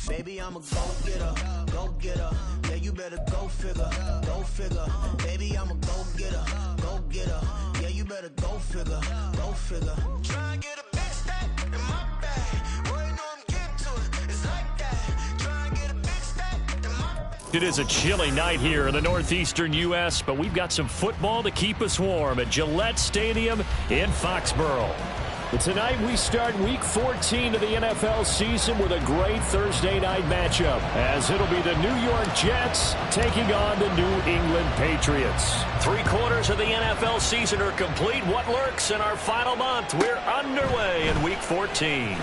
Baby, I'm a go-getter, go-getter. Yeah, you better go figure, go figure. Baby, I'm a go-getter, go-getter. Yeah, you better go figure, go figure. Try and get a big stack in my bag. Boy, you know I'm getting to it. It's like that. Try and get a big stack in my bag. It is a chilly night here in the northeastern U.S., but we've got some football to keep us warm at Gillette Stadium in Foxborough. But tonight we start Week 14 of the NFL season with a great Thursday night matchup, as it'll be the New York Jets taking on the New England Patriots. 3/4 of the NFL season are complete. What lurks in our final month? We're underway in Week 14.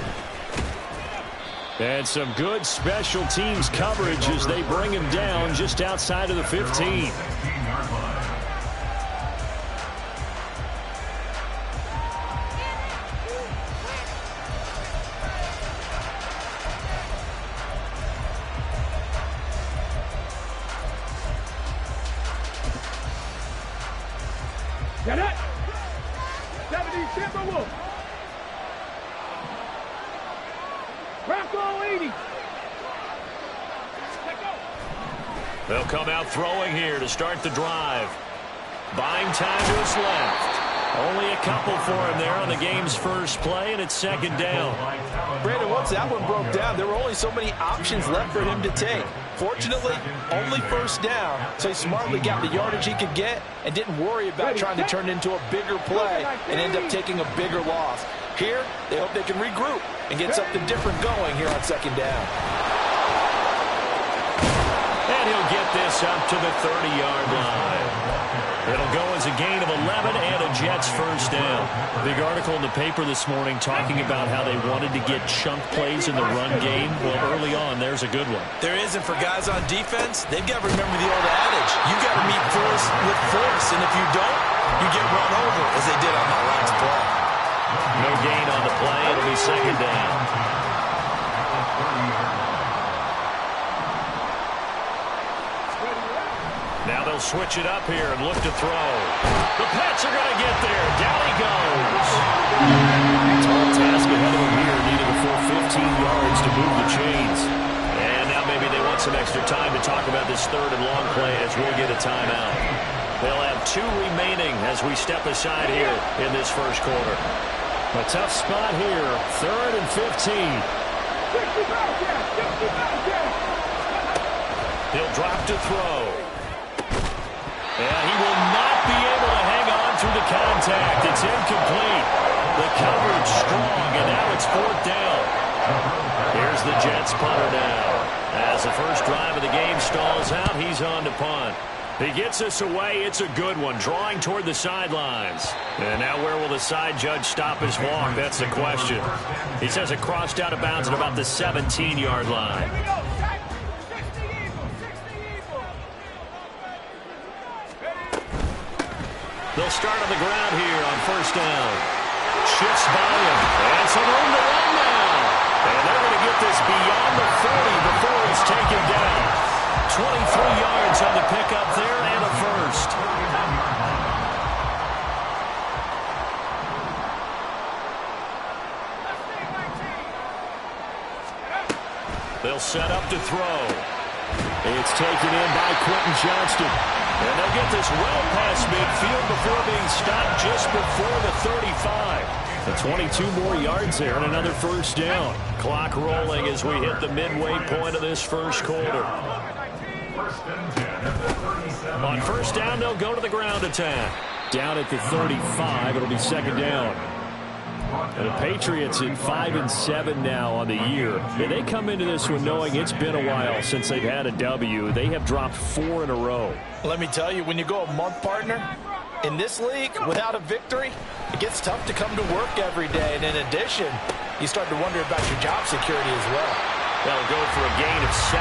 And some good special teams coverage as they bring him down just outside of the 15. Get it! 70 Timberwolves! Bronco 80! They'll come out throwing here to start the drive. Buying time to his left. Only a couple for him there on the game's first play, and it's second down. Brandon, once that one broke down, there were only so many options left for him to take. Fortunately, only first down, so he smartly got the yardage he could get and didn't worry about trying to turn it into a bigger play and end up taking a bigger loss. Here, they hope they can regroup and get something different going here on second down. And he'll get this up to the 30-yard line. It'll go as a gain of 11 and a Jets first down. Big article in the paper this morning talking about how they wanted to get chunk plays in the run game. Well, early on, there's a good one. There isn't for guys on defense. They've got to remember the old adage. You got to meet force with force, and if you don't, you get run over, as they did on that last play. No gain on the play. It'll be second down. Now they'll switch it up here and look to throw. The Pats are going to get there. Down he goes. Tall task ahead of him here. Needed a full 15 yards to move the chains. And now maybe they want some extra time to talk about this third and long play as we'll get a timeout. They'll have 2 remaining as we step aside here in this first quarter. A tough spot here. 3rd and 15. He'll drop to throw. And he will not be able to hang on through the contact. It's incomplete. The coverage strong, and now it's 4th down. Here's the Jets punter now. As the first drive of the game stalls out, he's on to punt. He gets us away. It's a good one, drawing toward the sidelines. And now where will the side judge stop his walk? That's the question. He says it crossed out of bounds at about the 17-yard line. They'll start on the ground here on first down. Shifts by him. And some room to run now. And they're going to get this beyond the 40 before he's taken down. 23 yards on the pickup there and a first. They'll set up to throw. It's taken in by Quentin Johnston. And they'll get this well past midfield before being stopped just before the 35. The 22 more yards there and another first down. Clock rolling as we hit the midway point of this first quarter. On first down, they'll go to the ground attack. Down at the 35, it'll be second down. And the Patriots in 5-7 now on the year. And they come into this one knowing it's been a while since they've had a W. They have dropped 4 in a row. Let me tell you, when you go a month, partner, in this league, without a victory, it gets tough to come to work every day. And in addition, you start to wonder about your job security as well. They'll go for a gain of 7,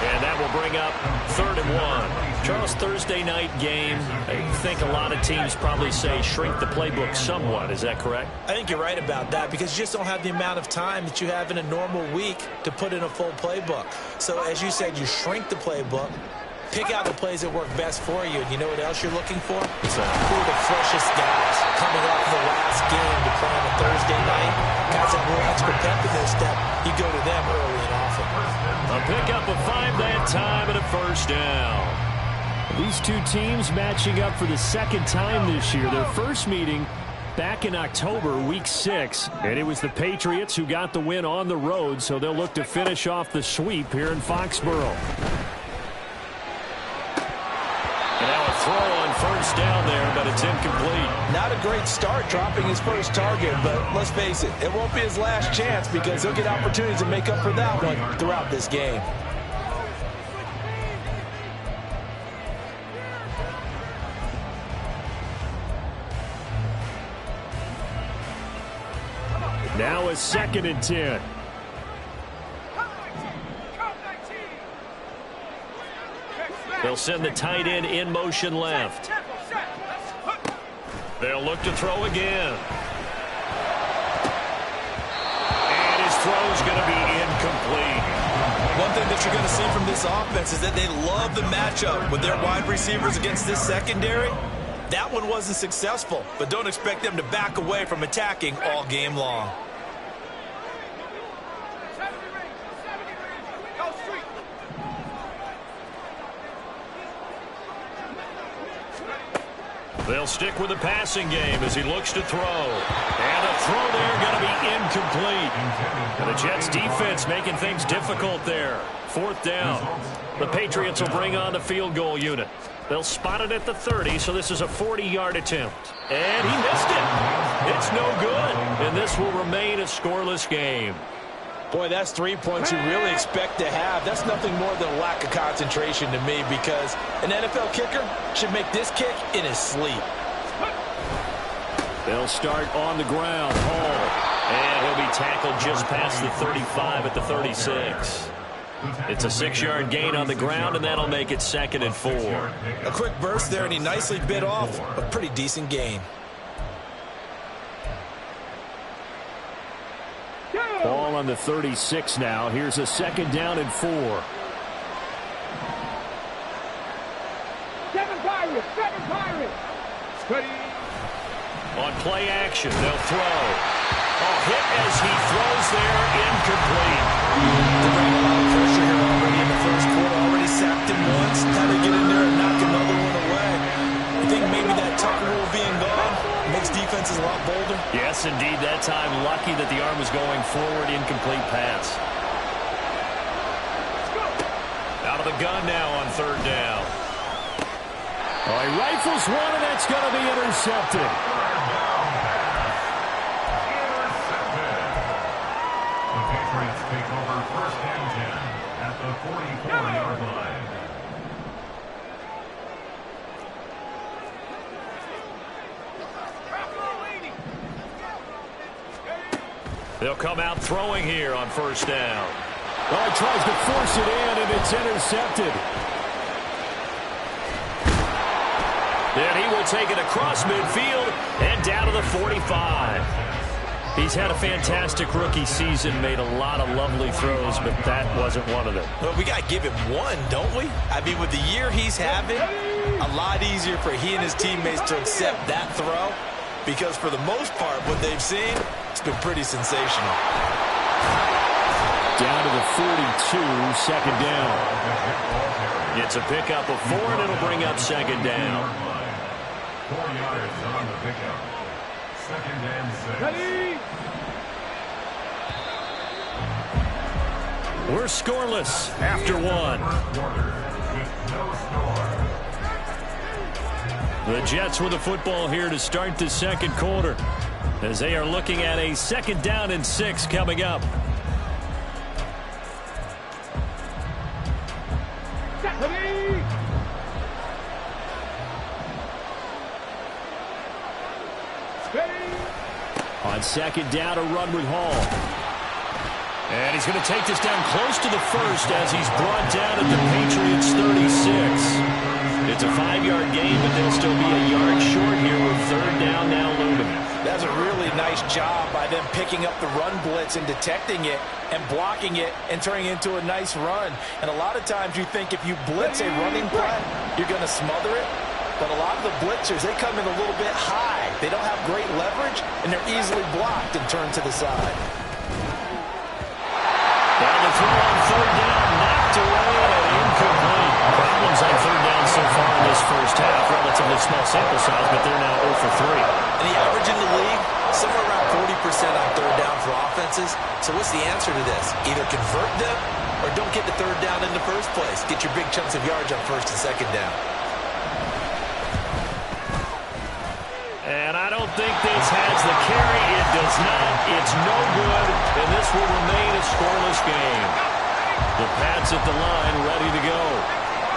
and that will bring up 3rd and 1. Charles, Thursday night game, I think a lot of teams probably say shrink the playbook somewhat. Is that correct? I think you're right about that because you just don't have the amount of time that you have in a normal week to put in a full playbook. So as you said, you shrink the playbook, pick out the plays that work best for you, and you know what else you're looking for? Who are the freshest guys coming off the last game to play on a Thursday night? Guys that have more extra pep in their step, you go to them early and often. A pickup of 5 that time and a first down. These two teams matching up for the second time this year. Their first meeting back in October, week 6. And it was the Patriots who got the win on the road, so they'll look to finish off the sweep here in Foxborough. And now a throw on first down there, but it's incomplete. Not a great start dropping his first target, but let's face it, it won't be his last chance because he'll get opportunities to make up for that one throughout this game. Now a 2nd and 10. They'll send the tight end in motion left. They'll look to throw again. And his throw's going to be incomplete. One thing that you're going to see from this offense is that they love the matchup with their wide receivers against this secondary. That one wasn't successful, but don't expect them to back away from attacking all game long. They'll stick with the passing game as he looks to throw. And a throw there going to be incomplete. And the Jets defense making things difficult there. 4th down. The Patriots will bring on the field goal unit. They'll spot it at the 30, so this is a 40-yard attempt. And he missed it. It's no good. And this will remain a scoreless game. Boy, that's 3 points you really expect to have. That's nothing more than a lack of concentration to me because an NFL kicker should make this kick in his sleep. They'll start on the ground. Hall. And he'll be tackled just past the 35 at the 36. It's a 6-yard gain on the ground, and that'll make it 2nd and 4. A quick burst there, and he nicely bit off a pretty decent gain. Ball on the 36 now. Here's a 2nd down and 4. 7 Pirates! 7 Pirates! Steady! On play action, they'll throw. Hit as he throws there, incomplete. They're bringing a lot of pressure here already in the first quarter. Already sacked him once. How to get in there and knock another one away. I think maybe that tuck rule being gone makes defenses a lot bolder. Yes, indeed. That time, lucky that the arm was going forward. Incomplete pass. Out of the gun now on 3rd down. All right, rifles one, and that's going to be intercepted. The Patriots take over 1st and 10 at the 44-yard line. They'll come out throwing here on 1st down. Well, he tries to force it in, and it's intercepted. Then he will take it across midfield and down to the 45. He's had a fantastic rookie season, made a lot of lovely throws, but that wasn't one of them. Well, we got to give him one, don't we? I mean, with the year he's having, a lot easier for he and his teammates to accept that throw because for the most part, what they've seen, it's been pretty sensational. Down to the 42, 2nd down. It's a pickup of 4, and it'll bring up 2nd down. 4 yards on the pickup. 2nd and 6. Ready! We're scoreless after 1. The Jets with the football here to start the 2nd quarter as they are looking at a 2nd down and 6 coming up. Ready! On 2nd down, a run with Hall. And he's going to take this down close to the 1st as he's brought down at the Patriots 36. It's a 5-yard gain, but they'll still be a yard short here with 3rd down now looming. That's a really nice job by them picking up the run blitz and detecting it and blocking it and turning it into a nice run. And a lot of times you think if you blitz a running play, you're going to smother it. But a lot of the blitzers, they come in a little bit high. They don't have great leverage, and they're easily blocked and turned to the side. Now the throw on 3rd down, small sample size, but they're now 0 for 3. And the average in the league, somewhere around 40% on third down for offenses. So what's the answer to this? Either convert them or don't get the third down in the first place. Get your big chunks of yards on first and second down. And I don't think this has the carry. It does not. It's no good, and this will remain a scoreless game. The Pats at the line, ready to go.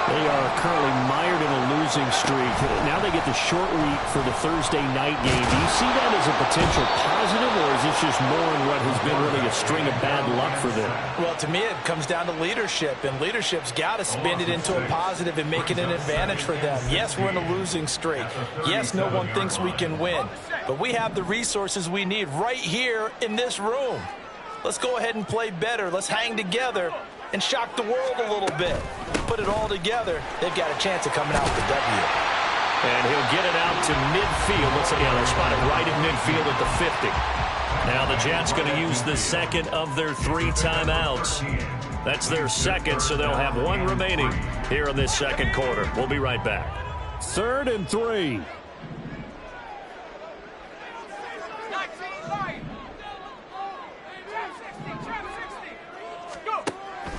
They are currently mired in a losing streak. Now they get the short week for the Thursday night game. Do you see that as a potential positive, or is this just more in what has been really a string of bad luck for them? Well, to me, it comes down to leadership, and leadership's got to spin it into a positive and make it an advantage for them. Yes, we're in a losing streak. Yes, no one thinks we can win, but we have the resources we need right here in this room. Let's go ahead and play better. Let's hang together and shock the world a little bit. Put it all together, they've got a chance of coming out with a W. And he'll get it out to midfield. Let's see, they'll spot it right at midfield at the 50. Now the Jets going to use the second of their 3 timeouts. That's their second, so they'll have 1 remaining here in this second quarter. We'll be right back. 3rd and 3.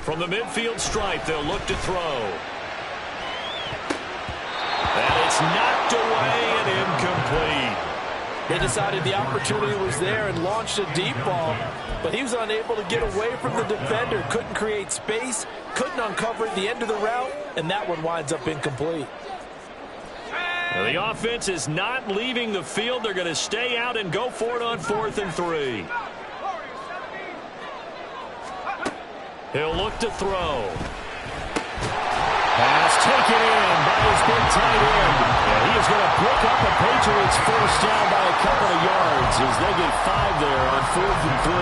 From the midfield stripe, they'll look to throw. And it's knocked away and incomplete. They decided the opportunity was there and launched a deep ball, but he was unable to get away from the defender, couldn't create space, couldn't uncover at the end of the route, and that one winds up incomplete. The offense is not leaving the field. They're going to stay out and go for it on 4th and 3. He'll look to throw. Pass taken in by his big tight end. And he is going to pick up a Patriots first down by a couple of yards as they get 5 there on 4th and 3.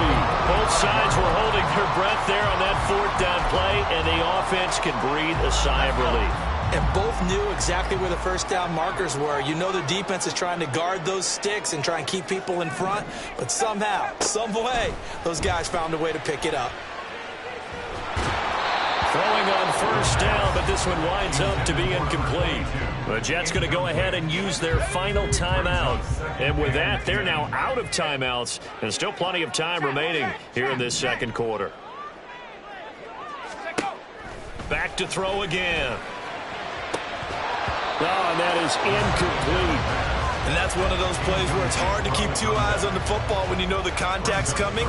Both sides were holding their breath there on that 4th down play, and the offense can breathe a sigh of relief. And both knew exactly where the first down markers were. You know the defense is trying to guard those sticks and try and keep people in front, but somehow, some way, those guys found a way to pick it up. Throwing on first down, but this one winds up to be incomplete. The Jets going to go ahead and use their final timeout. And with that, they're now out of timeouts, and still plenty of time remaining here in this second quarter. Back to throw again. Oh, and that is incomplete. And that's one of those plays where it's hard to keep 2 eyes on the football when you know the contact's coming,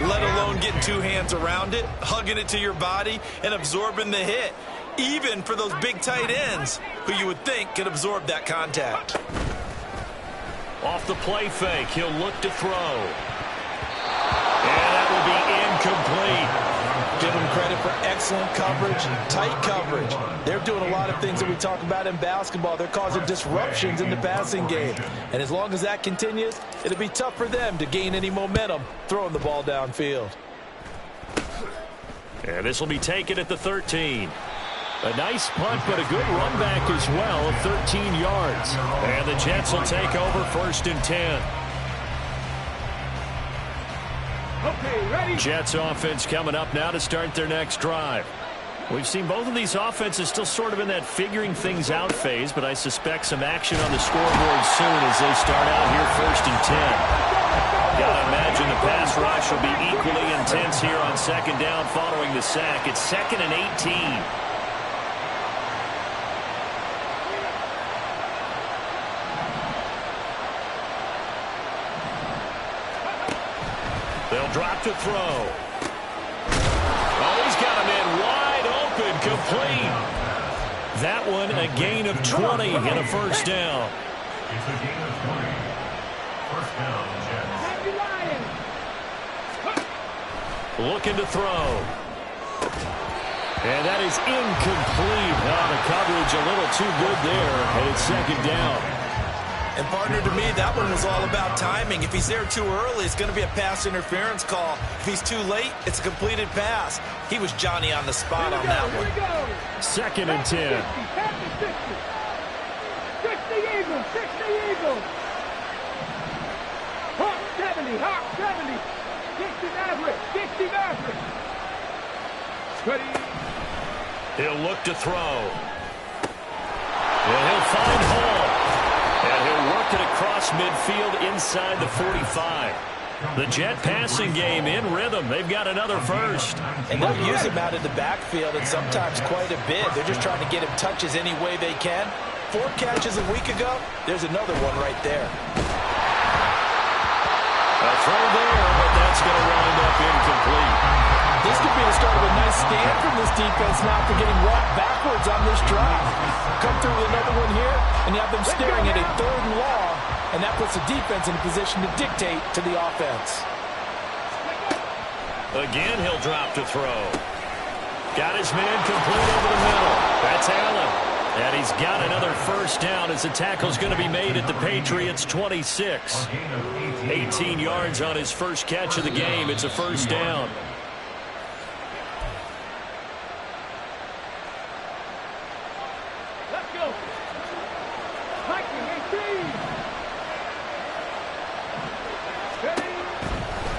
let alone getting 2 hands around it, hugging it to your body, and absorbing the hit, even for those big tight ends who you would think could absorb that contact. Off the play fake, he'll look to throw. And that will be incomplete. Give them credit for excellent coverage, tight coverage. They're doing a lot of things that we talk about in basketball. They're causing disruptions in the passing game. And as long as that continues, it'll be tough for them to gain any momentum throwing the ball downfield. And this will be taken at the 13. A nice punt, but a good run back as well of 13 yards. And the Jets will take over 1st and 10. Okay, ready? Jets offense coming up now to start their next drive. We've seen both of these offenses still sort of in that figuring things out phase, but I suspect some action on the scoreboard soon as they start out here 1st and 10. Gotta imagine the pass rush will be equally intense here on 2nd down following the sack. It's 2nd and 18. They'll drop to throw. Oh, he's got him in wide open, complete. That one a gain of 20 and a first down. It's a gain of 20. First down, Jets. Looking to throw. And that is incomplete. Oh, the coverage a little too good there, and it's 2nd down. And, partner, to me, that one was all about timing. If he's there too early, it's going to be a pass interference call. If he's too late, it's a completed pass. He was Johnny on the spot on that one. 2nd and 10. 60 Eagles, 60 Eagles. Hawk 70, Hawk 70. 60 Maverick, 60 Maverick. Ready. He'll look to throw. And he'll find Hall. working across midfield inside the 45. The Jet passing game in rhythm. They've got another first. And they'll use him out in the backfield, and sometimes quite a bit. They're just trying to get him touches any way they can. 4 catches a week ago. There's another one right there. A throw there, but that's going to wind up incomplete. This could be the start of a nice stand from this defense now for getting walked backwards on this drive. Come through with another one here, and you have them staring at a 3rd and long, and that puts the defense in a position to dictate to the offense. Again, he'll drop to throw. Got his man complete over the middle. That's Allen. And he's got another first down as the tackle's going to be made at the Patriots' 26. 18 yards on his first catch of the game. It's a first down. Let's go.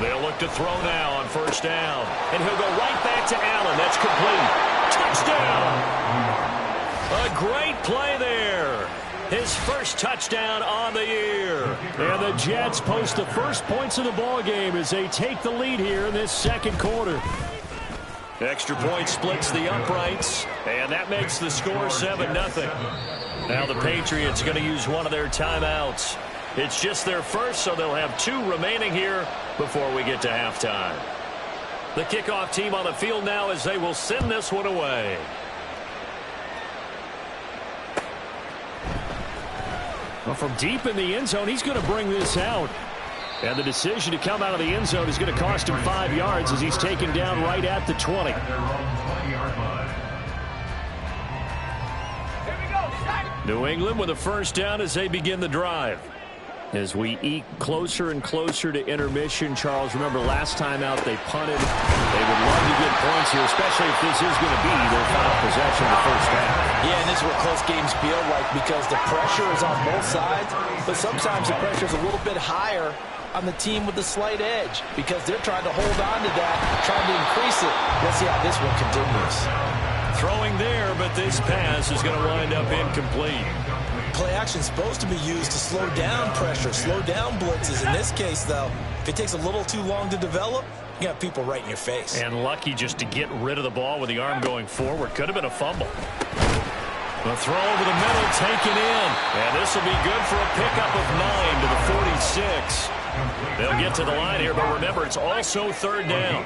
They'll look to throw now on first down. And he'll go right back to Allen. That's complete. Touchdown. A great play there. His first touchdown on the year. And the Jets post the first points of the ball game as they take the lead here in this second quarter. Extra point splits the uprights, and that makes the score 7-0. Now the Patriots going to use one of their timeouts. It's just their first, so they'll have 2 remaining here before we get to halftime. The kickoff team on the field now as they will send this one away. Well, from deep in the end zone, he's going to bring this out. And the decision to come out of the end zone is going to cost him 5 yards as he's taken down right at the 20. New England with a first down as they begin the drive. As we eke closer and closer to intermission, Charles, remember last time out they punted. They would love to get points here, especially if this is going to be their final possession of the first half. Yeah, and this is what close games feel like because the pressure is on both sides, but sometimes the pressure is a little bit higher on the team with the slight edge because they're trying to hold on to that, trying to increase it. Let's see how this one continues. Throwing there, but this pass is going to wind up incomplete. Play action is supposed to be used to slow down pressure, slow down blitzes. In this case, though, if it takes a little too long to develop, you got people right in your face. And lucky just to get rid of the ball with the arm going forward. Could have been a fumble. The throw over the middle taken in. And this will be good for a pickup of 9 to the 46. They'll get to the line here, but remember, it's also 3rd down.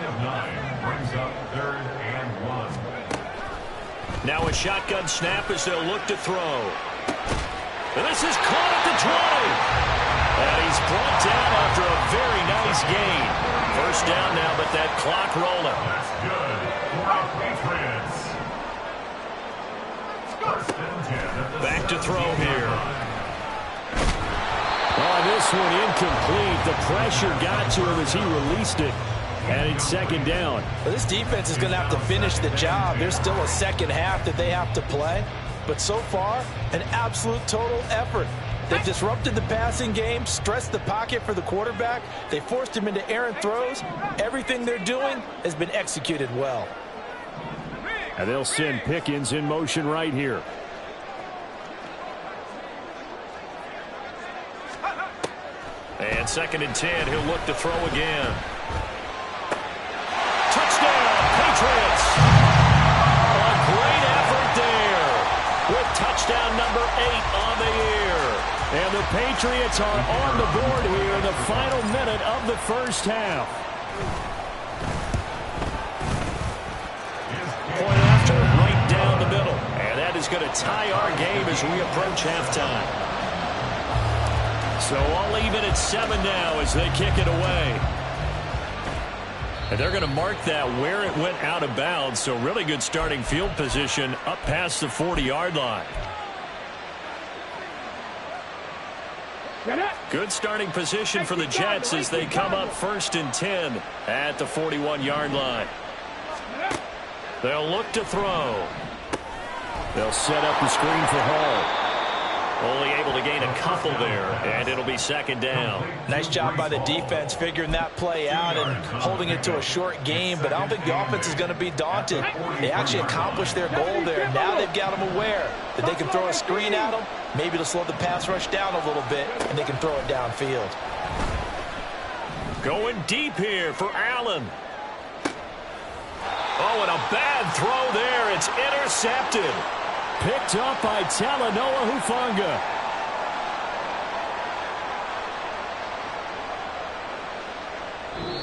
Now a shotgun snap as they'll look to throw. And this is caught at the 20. And he's brought down after a very nice gain. First down now, but that clock rolling. That's good. For Patriots. Back to throw here. Oh, this one incomplete. The pressure got to him as he released it. And it's 2nd down. Well, this defense is going to have to finish the job. There's still a second half that they have to play. But so far, an absolute total effort. They've disrupted the passing game, stressed the pocket for the quarterback. They forced him into errant throws. Everything they're doing has been executed well. And they'll send Pickens in motion right here. And 2nd and 10, he'll look to throw again. Touchdown, Patriots! A great effort there with touchdown number 8 on the year. And the Patriots are on the board here in the final minute of the first half. Point after, right down the middle. And that is going to tie our game as we approach halftime. So all even at 7 now as they kick it away. And they're going to mark that where it went out of bounds. So really good starting field position up past the 40-yard line. Good starting position for the Jets as they come up 1st and 10 at the 41-yard line. They'll look to throw. They'll set up the screen for Hall. Only able to gain a couple there, and it'll be second down. Nice job by the defense figuring that play out and holding it to a short game, but I don't think the offense is going to be daunted. They actually accomplished their goal there. Now they've got them aware that they can throw a screen at them, maybe to slow the pass rush down a little bit, and they can throw it downfield. Going deep here for Allen. Oh, and a bad throw there. It's intercepted. Picked up by Talanoa Hufanga.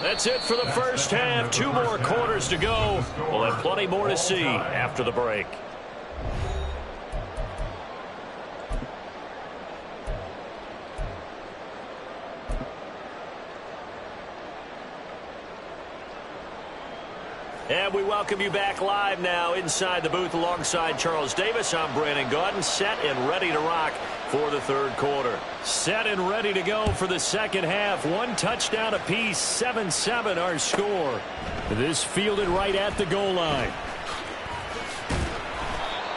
That's it for the first half. 2 more quarters to go. We'll have plenty more to see after the break. And we welcome you back live now inside the booth alongside Charles Davis. I'm Brandon Gaudin, set and ready to rock for the third quarter. Set and ready to go for the second half. 1 touchdown apiece, 7-7 our score. This fielded right at the goal line.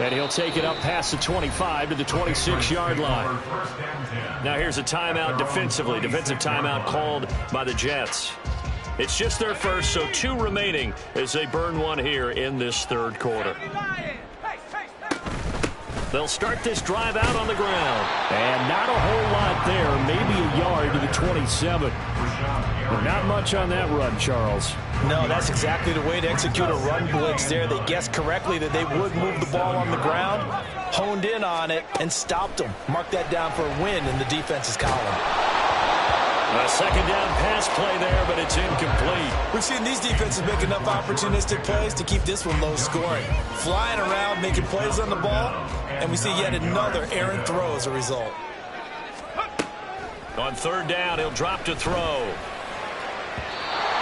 And he'll take it up past the 25 to the 26-yard line. Now here's a timeout defensively. Defensive timeout called by the Jets. It's just their first, so 2 remaining as they burn 1 here in this third quarter. They'll start this drive out on the ground. And not a whole lot there, maybe a yard to the 27. But not much on that run, Charles. No, that's exactly the way to execute a run blitz there. They guessed correctly that they would move the ball on the ground, honed in on it, and stopped them. Mark that down for a win in the defense's column. A second down pass play there, but it's incomplete. We've seen these defenses make enough opportunistic plays to keep this one low scoring. Flying around, making plays on the ball, and we see yet another errant throw as a result. On third down, he'll drop to throw.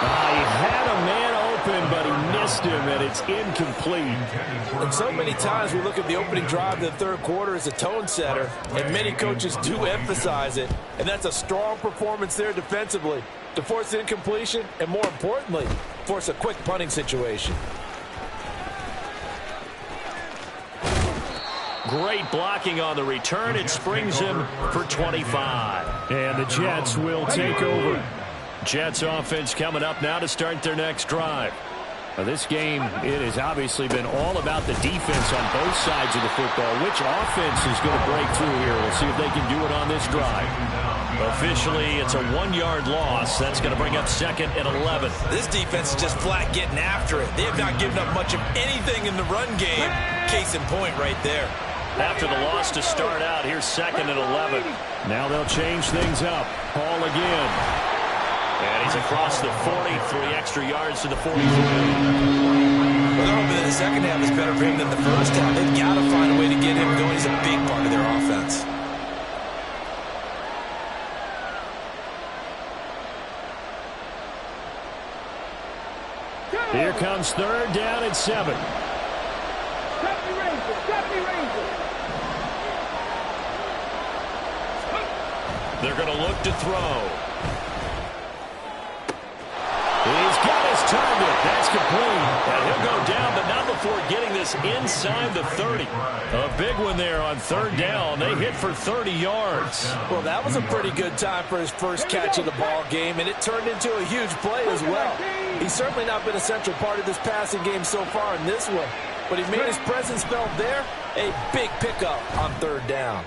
He had a man open, but he missed him, and it's incomplete. And so many times we look at the opening drive of the third quarter as a tone setter, and many coaches do emphasize it. And that's a strong performance there defensively to force incompletion and, more importantly, force a quick punting situation. Great blocking on the return. It springs him for 25. And the Jets will take over. Jets offense coming up now to start their next drive. Now this game, it has obviously been all about the defense on both sides of the football. Which offense is going to break through here? We'll see if they can do it on this drive. Officially, it's a 1-yard loss. That's going to bring up second and 11. This defense is just flat getting after it. They have not given up much of anything in the run game. Case in point right there. After the loss to start out, here's second and 11. Now they'll change things up. Hall again. And he's across the 40, 3 extra yards to the 43. Well, they're hoping that the second half is better for him than the first half. They've got to find a way to get him going. He's a big part of their offense. Here comes third down and 7. They're going to look to throw. He's got his target. That's complete. And he'll go down, but not before getting this inside the 30. A big one there on third down. They hit for 30 yards. Well, that was a pretty good time for his first catch of the ball game, and it turned into a huge play as well. He's certainly not been a central part of this passing game so far in this one, but he made his presence felt there. A big pickup on third down.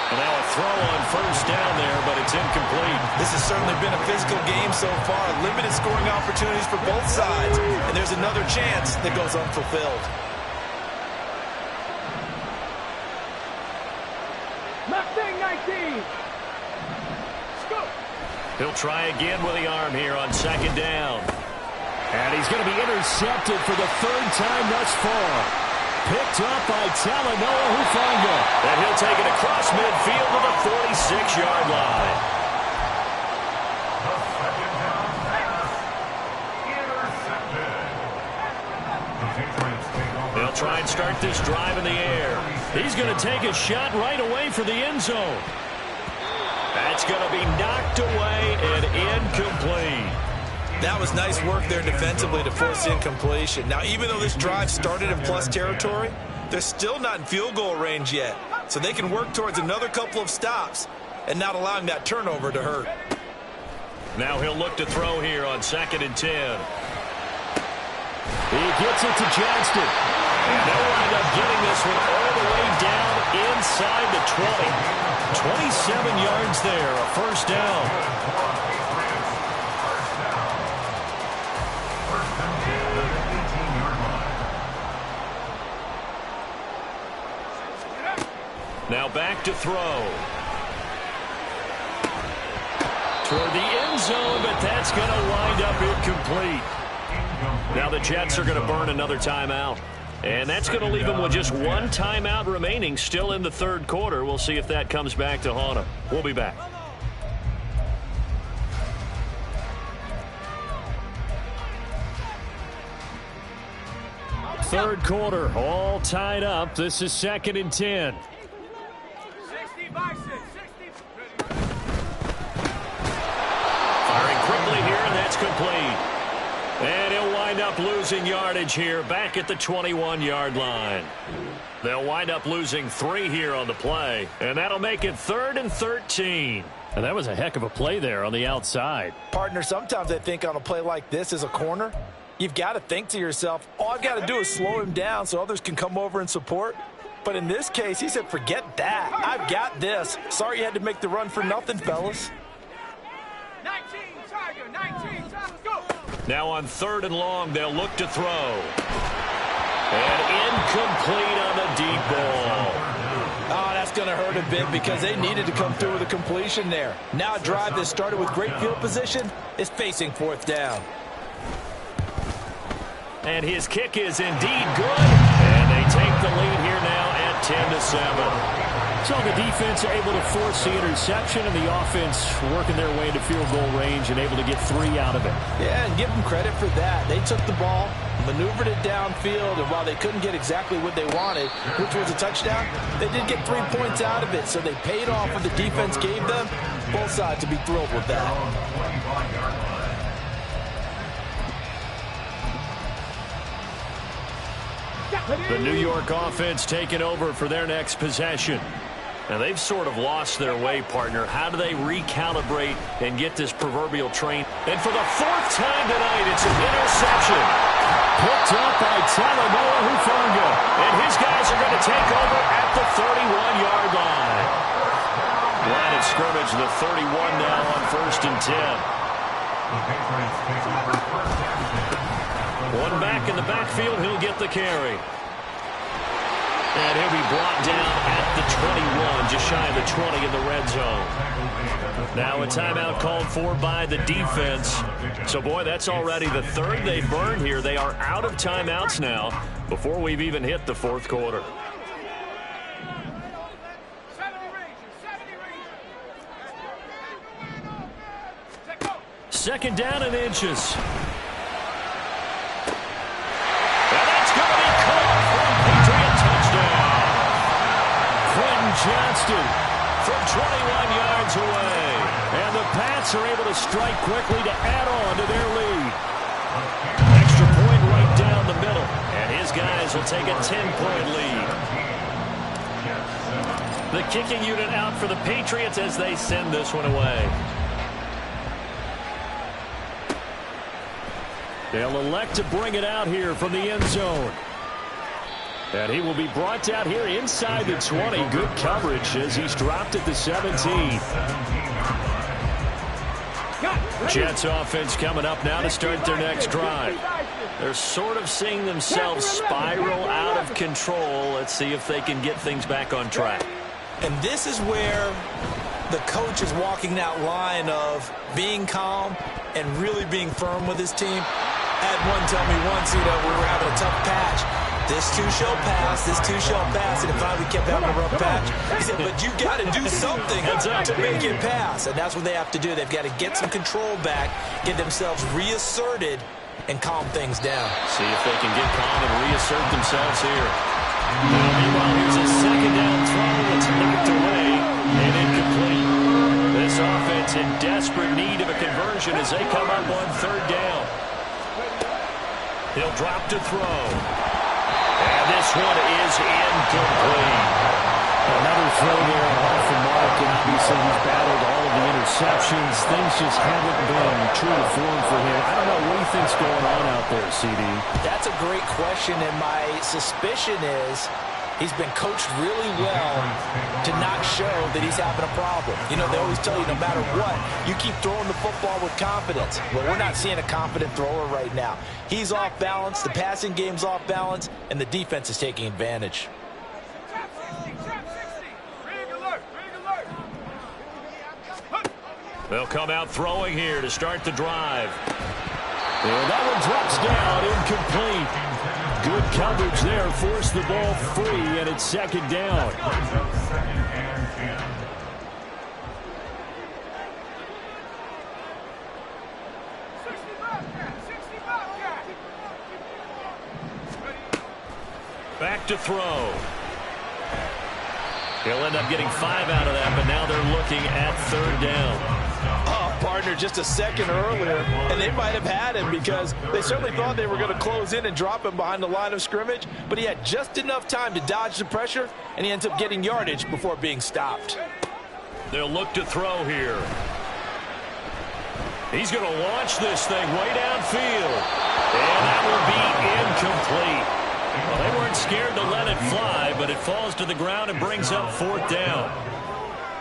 And now a throw on first down there, but it's incomplete. This has certainly been a physical game so far. Limited scoring opportunities for both sides. And there's another chance that goes unfulfilled. Mustang 19. He'll try again with the arm here on second down. And he's going to be intercepted for the third time thus far. Picked up by Talanoa Hufanga. And he'll take it across midfield to the 46-yard line. They'll try and start this drive in the air. He's going to take a shot right away for the end zone. That's going to be knocked away and incomplete. That was nice work there defensively to force incompletion. Now, even though this drive started in plus territory, they're still not in field goal range yet. so they can work towards another couple of stops and not allowing that turnover to hurt. Now he'll look to throw here on 2nd and 10. He gets it to Johnston. And they'll wind up getting this one all the way down inside the 20. 27 yards there, a first down. Now back to throw. Toward the end zone, but that's going to wind up incomplete. Now the Jets are going to burn another timeout. And that's going to leave them with just one timeout remaining still in the third quarter. We'll see if that comes back to haunt them. We'll be back. Third quarter, all tied up. This is 2nd and 10. 60 by 6, 60. Firing quickly here, and that's complete. And he'll wind up losing yardage here back at the 21-yard line. They'll wind up losing 3 here on the play, and that'll make it 3rd and 13. And that was a heck of a play there on the outside. Partner, sometimes I think on a play like this as a corner, you've got to think to yourself, all I've got to do is slow him down so others can come over and support. But in this case, he said, forget that. I've got this. Sorry you had to make the run for nothing, fellas. 19, Tiger, 19, Tiger, go. Now on 3rd and long, they'll look to throw. And incomplete on the deep ball. Oh, that's going to hurt a bit because they needed to come through with a completion there. Now a drive that started with great field position is facing 4th down. And his kick is indeed good. And they take the lead here now at 10-7. So the defense able to force the interception, and the offense working their way into field goal range and able to get 3 out of it. Yeah, and give them credit for that. They took the ball, maneuvered it downfield, and while they couldn't get exactly what they wanted, which was a touchdown, they did get 3 points out of it. So they paid off what the defense gave them. Both sides to be thrilled with that. The New York offense taking over for their next possession. Now, they've sort of lost their way, partner. How do they recalibrate and get this proverbial train? And for the 4th time tonight, it's an interception. Picked up by Talanoa Hufanga. And his guys are going to take over at the 31-yard line. Line of scrimmage, the 31 now on 1st and 10. One back in the backfield, he'll get the carry. And he'll be brought down at the 21, just shy of the 20 in the red zone. Now a timeout called for by the defense. So, boy, that's already the 3rd they've burned here. They are out of timeouts now before we've even hit the 4th quarter. 2nd down and inches. Johnston from 21 yards away. And the Pats are able to strike quickly to add on to their lead. Extra point right down the middle. And his guys will take a 10-point lead. The kicking unit out for the Patriots as they send this one away. They'll elect to bring it out here from the end zone. And he will be brought down here inside the 20. Good coverage as he's dropped at the 17. Jets offense coming up now to start their next drive. They're sort of seeing themselves spiral out of control. Let's see if they can get things back on track. And this is where the coach is walking that line of being calm and really being firm with his team. I had one tell me once, we were having a tough patch. This too shall pass, this too shall pass, and finally we kept having a rough patch. He said, but you got to do something to make it pass, and that's what they have to do. They've got to get some control back, get themselves reasserted, and calm things down. See if they can get calm and reassert themselves here. Now, meanwhile, here's a 2nd down throw. It's knocked away and incomplete. This offense in desperate need of a conversion as they come up on 3rd down. He'll drop to throw. And this one is incomplete. Another throw there off the mark, and obviously he's battled all of the interceptions. Things just haven't been true to form for him. I don't know, what do you think's going on out there, CD? That's a great question, and my suspicion is he's been coached really well to not show that he's having a problem. You know, they always tell you no matter what, you keep throwing the football with confidence. Well, we're not seeing a confident thrower right now. He's off balance, the passing game's off balance, and the defense is taking advantage. They'll come out throwing here to start the drive. And that one drops down, incomplete. Good coverage there, forced the ball free, and it's second down. Back to throw. He'll end up getting 5 out of that, but now they're looking at third down. Oh, partner, just a second earlier, and they might have had him because they certainly thought they were going to close in and drop him behind the line of scrimmage, but he had just enough time to dodge the pressure, and he ends up getting yardage before being stopped. They'll look to throw here. He's going to launch this thing way downfield, and that will be incomplete. Well, they weren't scared to let it fly, but it falls to the ground and brings up fourth down.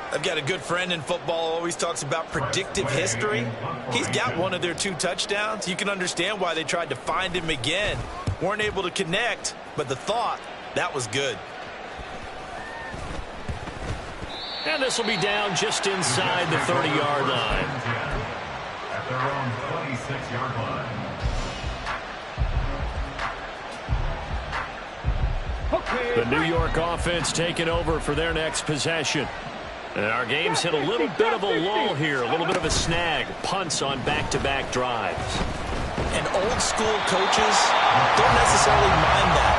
I've got a good friend in football who always talks about predictive history. He's got one of their 2 touchdowns. You can understand why they tried to find him again. Weren't able to connect, but the thought, that was good. And this will be down just inside the 30-yard line. At their own 26-yard line. The New York offense taking over for their next possession. And our game's hit a little bit of a lull here, a little bit of a snag. Punts on back-to-back drives. And old school coaches don't necessarily mind that.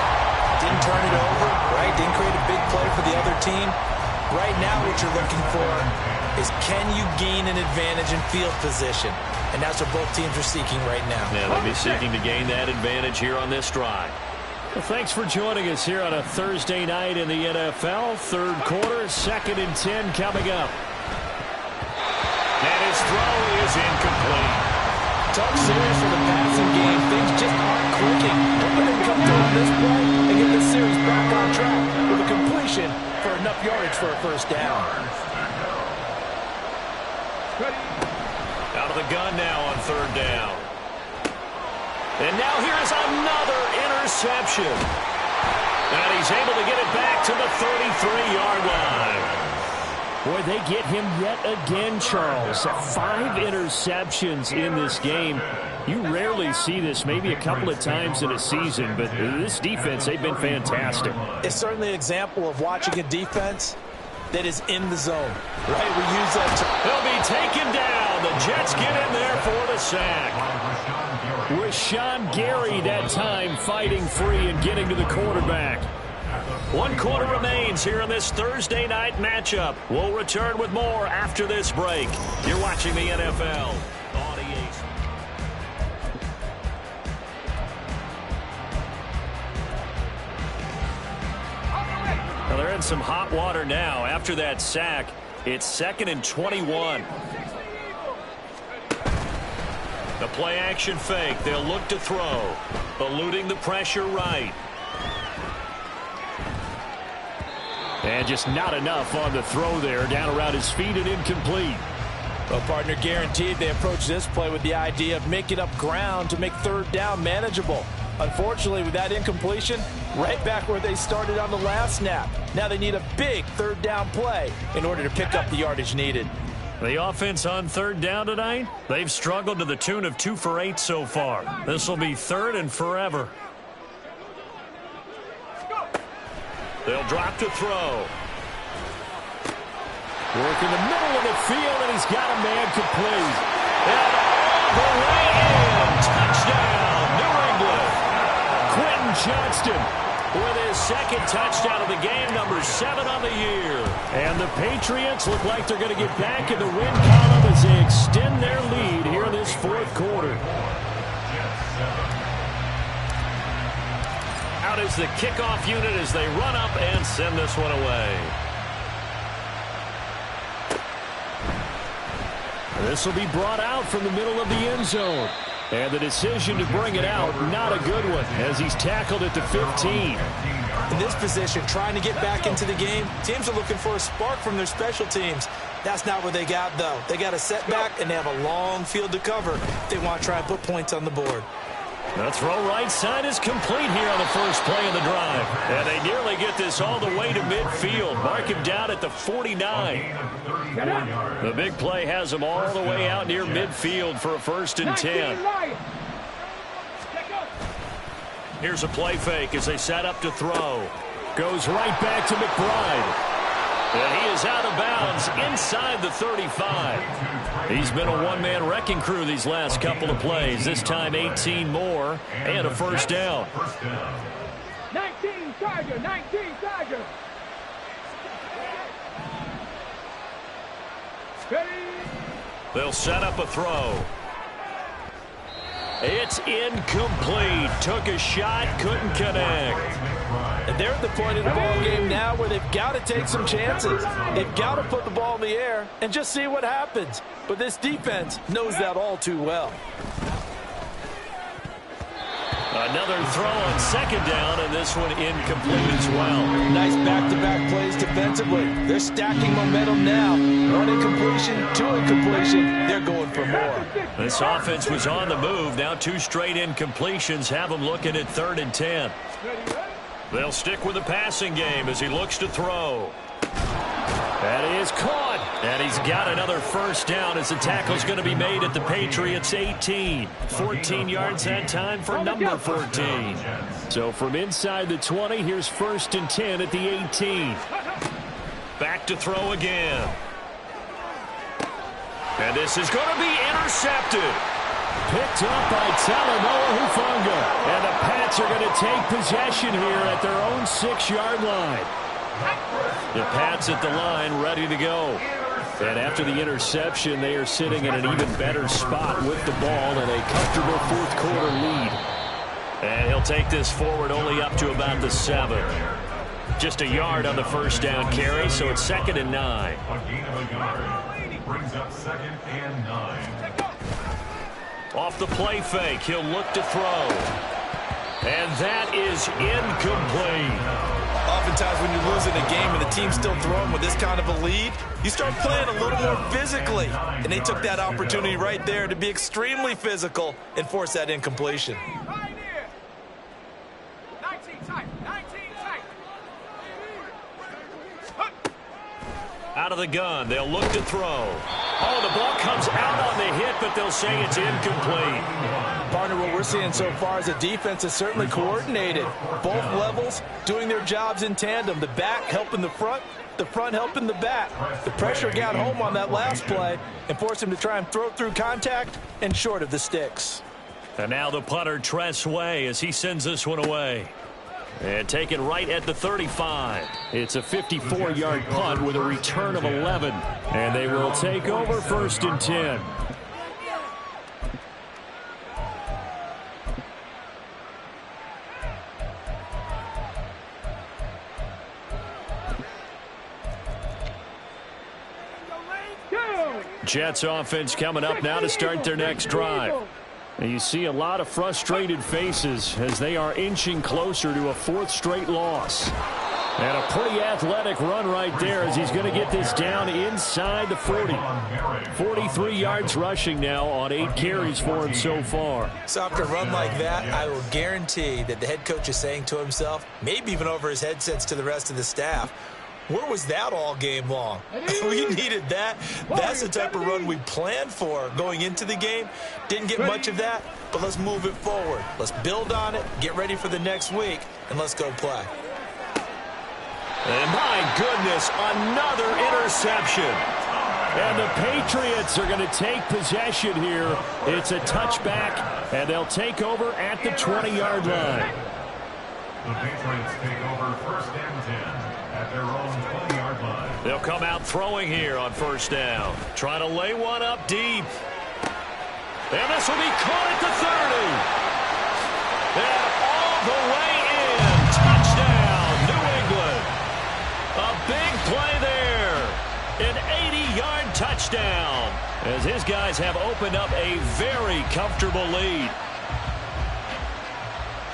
Didn't turn it over, right? Didn't create a big play for the other team. Right now what you're looking for is can you gain an advantage in field position? And that's what both teams are seeking right now. Yeah, they'll be seeking to gain that advantage here on this drive. Well, thanks for joining us here on a Thursday night in the NFL. Third quarter, 2nd and 10 coming up. And his throw is incomplete. Talk serious for the passing game. Things just aren't clicking. Hoping they can come through on this play and get this series back on track with a completion for enough yardage for a first down. Out of the gun now on third down. And now here's another interception. And he's able to get it back to the 33-yard line. Boy, they get him yet again, Charles. 5 interceptions in this game. You rarely see this, maybe a couple of times in a season, but this defense, they've been fantastic. It's certainly an example of watching a defense that is in the zone, right? We use that. He'll be taken down. The Jets get in there for the sack. Rashawn Gary that time fighting free and getting to the quarterback. 1 quarter remains here in this Thursday night matchup. We'll return with more after this break. You're watching the NFL on EA. Well, they're in some hot water now. After that sack, it's 2nd and 21. The play action fake. They'll look to throw. Eluding the pressure right. And just not enough on the throw there. Down around his feet and incomplete. Well, partner, guaranteed they approach this play with the idea of making up ground to make third down manageable. Unfortunately, with that incompletion, right back where they started on the last snap. Now they need a big third down play in order to pick up the yardage needed. The offense on third down tonight, they've struggled to the tune of 2 for 8 so far. This will be 3rd and forever. They'll drop to throw. Work in the middle of the field, and he's got a man complete. And all the way in. Touchdown, New England. Quentin Johnston with his 2nd touchdown of the game, number 7 on the year. And the Patriots look like they're going to get back in the win column as they extend their lead here in this 4th quarter. Out is the kickoff unit as they run up and send this one away. This will be brought out from the middle of the end zone. And the decision to bring it out, not a good one, as he's tackled at the 15. In this position, trying to get back into the game, teams are looking for a spark from their special teams. That's not what they got, though. They got a setback, and they have a long field to cover if they want to try and put points on the board. The throw right side is complete here on the first play of the drive. And they nearly get this all the way to midfield. Mark him down at the 49. The big play has him all the way out near midfield for a 1st and 10. Here's a play fake as they set up to throw. Goes right back to McBride. And he is out of bounds inside the 35. He's been a one-man wrecking crew these last couple of plays. This time 18 more and a 1st down. 19 Tiger, 19 Tiger. They'll set up a throw. It's incomplete. Took a shot, couldn't connect. And they're at the point of the ball game now where they've got to take some chances. They've got to put the ball in the air and just see what happens. But this defense knows that all too well. Another throw on 2nd down, and this one incomplete as well. Nice back-to-back plays defensively. They're stacking momentum now. 1 incompletion, 2 incompletion. They're going for more. This offense was on the move. Now 2 straight incompletions have them looking at 3rd and 10. They'll stick with the passing game as he looks to throw. That is caught. And he's got another 1st down as the tackle's going to be made at the Patriots' 18. 14 yards that time for number 14. So from inside the 20, here's 1st and 10 at the 18. Back to throw again. And this is going to be intercepted. Picked up by Talanoa Hufanga. And the Pats are going to take possession here at their own 6-yard line. The Pats at the line ready to go. And after the interception, they are sitting in an even better spot with the ball and a comfortable 4th quarter lead. And he'll take this forward only up to about the 7. Just a yard on the 1st down carry, so it's 2nd and 9. A gain of a yard brings up 2nd and 9. Off the play fake, he'll look to throw. And that is incomplete. Oftentimes when you're losing a game and the team's still throwing with this kind of a lead, you start playing a little more physically. And they took that opportunity right there to be extremely physical and force that incompletion. Right here. 19 tight, 19 tight. Out of the gun, they'll look to throw. Oh, the ball comes out on the hit, but they'll say it's incomplete. Partner, what we're seeing so far is a defense is certainly coordinated. Both levels doing their jobs in tandem. The back helping the front helping the back. The pressure got home on that last play and forced him to try and throw through contact and short of the sticks. And now the punter, Tress Way, as he sends this one away. And taken right at the 35. It's a 54-yard punt with a return of 11. And they will take over 1st and 10. Jets offense coming up now to start their next drive. And you see a lot of frustrated faces as they are inching closer to a 4th straight loss. And a pretty athletic run right there as he's going to get this down inside the 40. 43 yards rushing now on 8 carries for him so far. So after a run like that, I will guarantee that the head coach is saying to himself, maybe even over his headsets to the rest of the staff, where was that all game long? We needed that. That's the type of run we planned for going into the game. Didn't get much of that, but let's move it forward. Let's build on it, get ready for the next week, and let's go play. And my goodness, another interception. And the Patriots are going to take possession here. It's a touchback, and they'll take over at the 20-yard line. The Patriots take over 1st and 10. At their own 20-yard line. They'll come out throwing here on 1st down. Trying to lay one up deep. And this will be caught at the 30. And all the way in. Touchdown, New England. A big play there. An 80-yard touchdown. As his guys have opened up a very comfortable lead.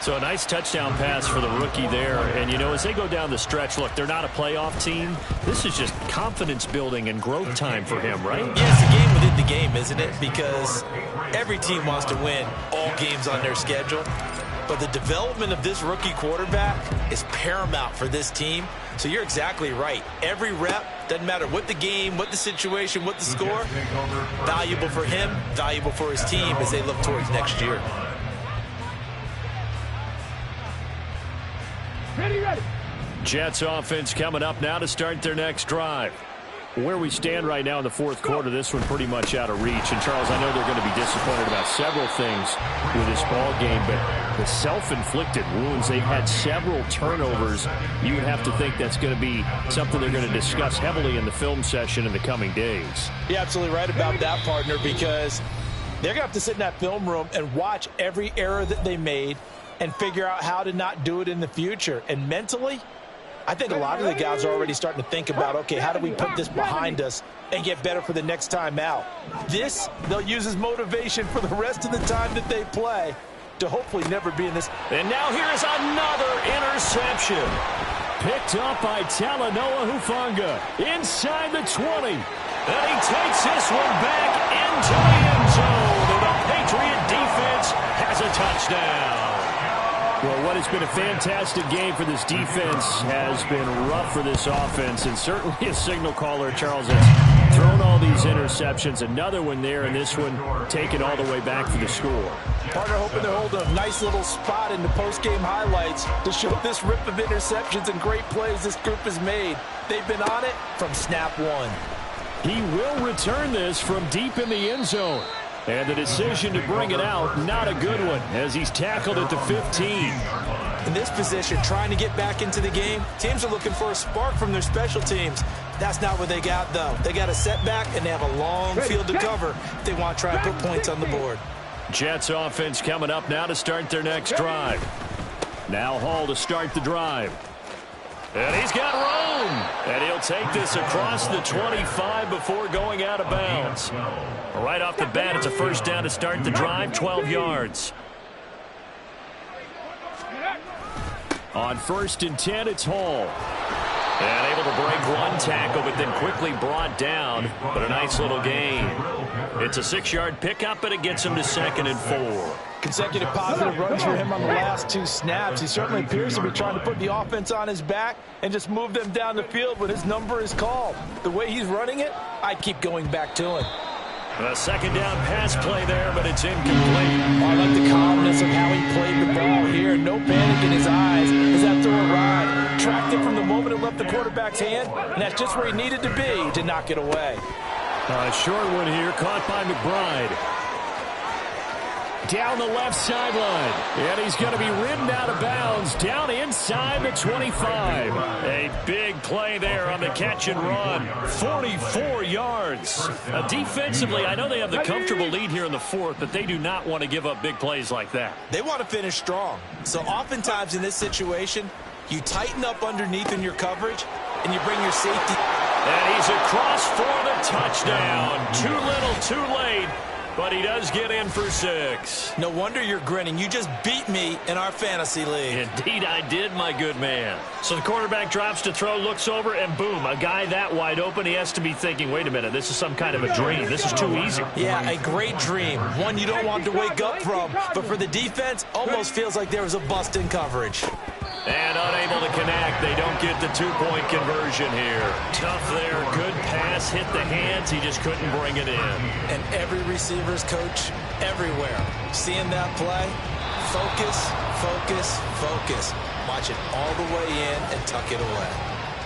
So a nice touchdown pass for the rookie there. And, you know, as they go down the stretch, look, they're not a playoff team. This is just confidence building and growth time for him, right? Yeah, it's a game within the game, isn't it? Because every team wants to win all games on their schedule. But the development of this rookie quarterback is paramount for this team. So you're exactly right. Every rep, doesn't matter what the game, what the situation, what the score, valuable for him, valuable for his team as they look towards next year. Ready. Jets offense coming up now to start their next drive. Where we stand right now in the fourth quarter, this one pretty much out of reach. And, Charles, I know they're going to be disappointed about several things with this ball game, but the self-inflicted wounds, they've had several turnovers. You would have to think that's going to be something they're going to discuss heavily in the film session in the coming days. You're absolutely right about that, partner, because they're going to have to sit in that film room and watch every error that they made and figure out how to not do it in the future. And mentally, I think a lot of the guys are already starting to think about, okay, how do we put this behind us and get better for the next time out? This, they'll use as motivation for the rest of the time that they play to hopefully never be in this. And now here is another interception. Picked up by Talanoa Hufanga inside the 20. And he takes this one back into the end zone. And the Patriot defense has a touchdown. Well, what has been a fantastic game for this defense has been rough for this offense, and certainly a signal caller, Charles, has thrown all these interceptions. Another one there, and this one taken all the way back for the score. Partner hoping they're holding a nice little spot in the post-game highlights to show this rip of interceptions and great plays this group has made. They've been on it from snap one. He will return this from deep in the end zone. And the decision to bring it out, not a good one, as he's tackled at the 15. In this position, trying to get back into the game, teams are looking for a spark from their special teams. That's not what they got, though. They got a setback, and they have a long field to cover if they want to try and put points on the board. Jets offense coming up now to start their next drive. Now Hall to start the drive. And he's got room. And he'll take this across the 25 before going out of bounds. Right off the bat, it's a first down to start the drive, 12 yards. On 1st and 10, it's Hall. And able to break one tackle, but then quickly brought down. But a nice little gain. It's a 6-yard pickup, but it gets him to 2nd and 4. Consecutive positive runs for him on the last 2 snaps. He certainly appears to be trying to put the offense on his back and just move them down the field when his number is called. The way he's running it, I keep going back to him. A 2nd down pass play there, but it's incomplete. Oh, I like the calmness of how he played the ball here. No panic in his eyes as that throw arrived. Tracked it from the moment it left the quarterback's hand, and that's just where he needed to be to knock it away. A short one here, caught by McBride. Down the left sideline. And he's going to be ridden out of bounds down inside the 25. A big play there on the catch and run. 44 yards. Defensively, I know they have the comfortable lead here in the 4th, but they do not want to give up big plays like that. They want to finish strong. So oftentimes in this situation, you tighten up underneath in your coverage, and you bring your safety. And he's across for the touchdown. Too little, too late. But he does get in for 6. No wonder you're grinning. You just beat me in our fantasy league. Indeed I did, my good man. So the quarterback drops to throw, looks over, and boom, a guy that wide open, he has to be thinking, wait a minute, this is some kind of a dream. This is too easy. Yeah, a great dream. One you don't want to wake up from. But for the defense, almost feels like there was a bust in coverage. And unable to connect. They don't get the 2-point conversion here. Tough there. Good pass. Hit the hands. He just couldn't bring it in. And every receiver's coach everywhere. Seeing that play, focus, focus, focus. Watch it all the way in and tuck it away.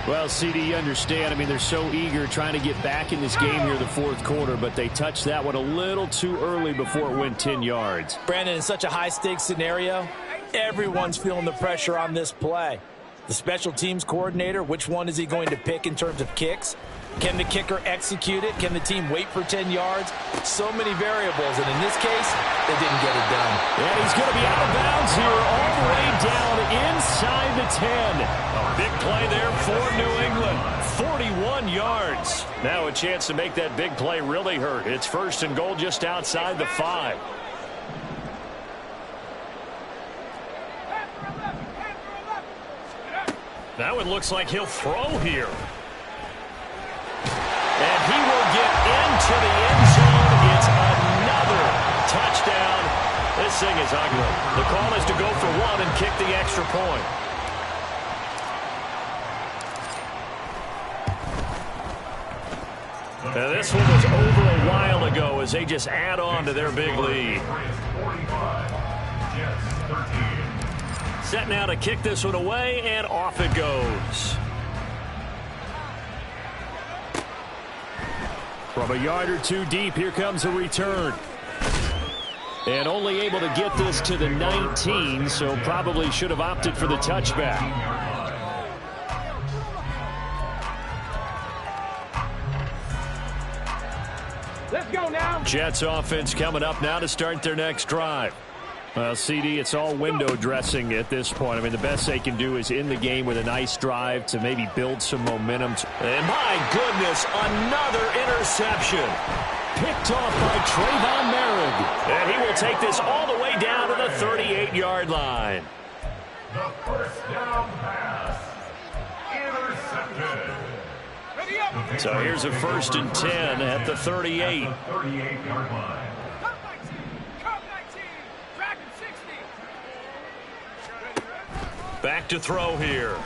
Well, CD, you understand. I mean, they're so eager trying to get back in this game here in the 4th quarter, but they touched that one a little too early before it went 10 yards. Brandon, in such a high-stakes scenario, everyone's feeling the pressure on this play. The special teams coordinator, which one is he going to pick in terms of kicks? Can the kicker execute it? Can the team wait for 10 yards? So many variables, and in this case, they didn't get it done. And he's going to be out of bounds yards here, all the way down inside the 10. A big play there for New England. 41 yards. Now a chance to make that big play really hurt. It's first and goal just outside the 5. Now it looks like he'll throw here. And he will get into the end zone. It's another touchdown. This thing is ugly. The call is to go for one and kick the extra point. Now this one was over a while ago as they just add on to their big lead. Set now to kick this one away, and off it goes. From a yard or two deep, here comes a return. And only able to get this to the 19, so probably should have opted for the touchback. Let's go now. Jets offense coming up now to start their next drive. Well, CD, it's all window dressing at this point. I mean, the best they can do is in the game with a nice drive to maybe build some momentum. And my goodness, another interception. Picked off by Trayvon Merrick. And he will take this all the way down to the 38-yard line. The first down pass. Intercepted. So here's a 1st and 10 at the 38. 38-yard line. Back to throw here.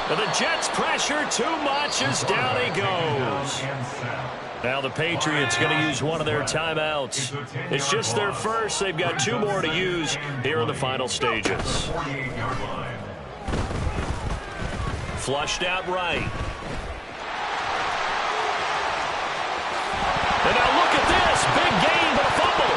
And the Jets pressure too much as down he goes. Now the Patriots going to use one of their timeouts. It's just their first. They've got 2 more to use here in the final stages. Flushed out right. And now look at this. Big gain, but a fumble.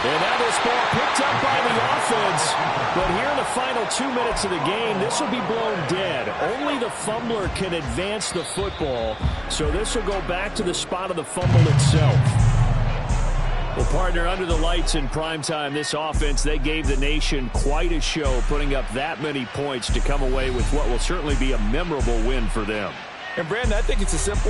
And now this ball picked up by the offense. But here in the final 2 minutes of the game, this will be blown dead. Only the fumbler can advance the football. So this will go back to the spot of the fumble itself. Well, partner, under the lights in primetime, this offense, they gave the nation quite a show, putting up that many points to come away with what will certainly be a memorable win for them. And, Brandon, I think it's a simple